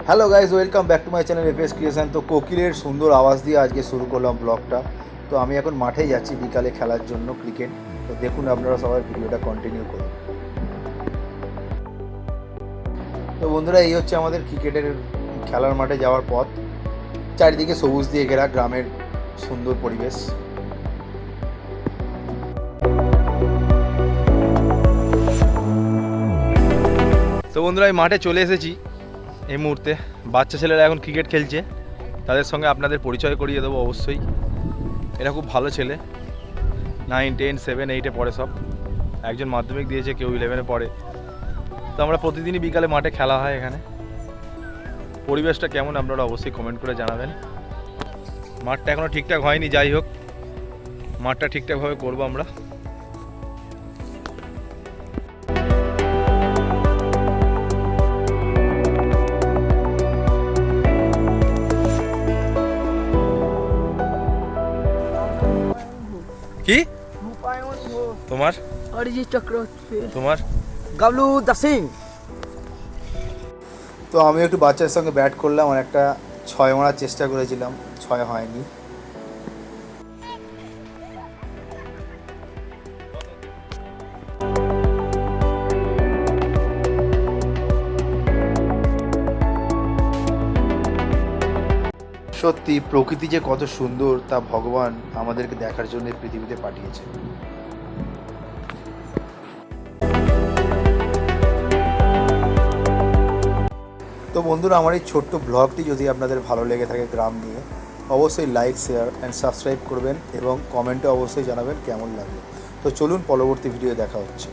Hello guys, welcome back to my channel FS creation. তো কোকিলের সুন্দর আওয়াজ দিয়ে আজকে শুরু করলাম ব্লগটা। তো আমি এখন মাঠে যাচ্ছি বিকালে খেলার জন্য ক্রিকেট। তো দেখুন আপনারা সবাই ভিডিওটা কন্টিনিউ করুন। তো বন্ধুরা, এই হচ্ছে আমাদের ক্রিকেটের খেলার মাঠে যাওয়ার পথ। চারিদিকে সবুজ দিয়ে ঘেরা গ্রামের সুন্দর পরিবেশ। তো বন্ধুরা, আমি মাঠে চলে এসেছি। এই মুহূর্তে বাচ্চা ছেলেরা এখন ক্রিকেট খেলছে, তাদের সঙ্গে আপনাদের পরিচয় করিয়ে দেবো অবশ্যই। এরা খুব ভালো ছেলে, 9, 10, 7, 8-এ পড়ে সব। একজন মাধ্যমিক দিয়েছে, কেউ 11-এ পড়ে। তো আমরা প্রতিদিনই বিকালে মাঠে খেলা হয় এখানে। পরিবেশটা কেমন আপনারা অবশ্যই কমেন্ট করে জানাবেন। মাঠটা এখনও ঠিকঠাক হয়নি, যাই হোক মাঠটা ঠিকঠাকভাবে করবো আমরা। কি তোমার? অরিজিৎ চক্রবর্তী। তোমার? গাবলু দাসিং। তো আমি একটু বাচ্চার সঙ্গে ব্যাট করলাম, আর একটা 6 মারার চেষ্টা করেছিলাম, 6 হয়নি। সত্যি প্রকৃতি যে কত সুন্দর তা ভগবান আমাদেরকে দেখার জন্য পৃথিবীতে পাঠিয়েছে। তো বন্ধুরা, আমার এই ছোট্ট ব্লগটি যদি আপনাদের ভালো লেগে থাকে গ্রাম নিয়ে, অবশ্যই লাইক, শেয়ার অ্যান্ড সাবস্ক্রাইব করবেন এবং কমেন্টে অবশ্যই জানাবেন কেমন লাগলো। তো চলুন, পরবর্তী ভিডিও দেখা হচ্ছে।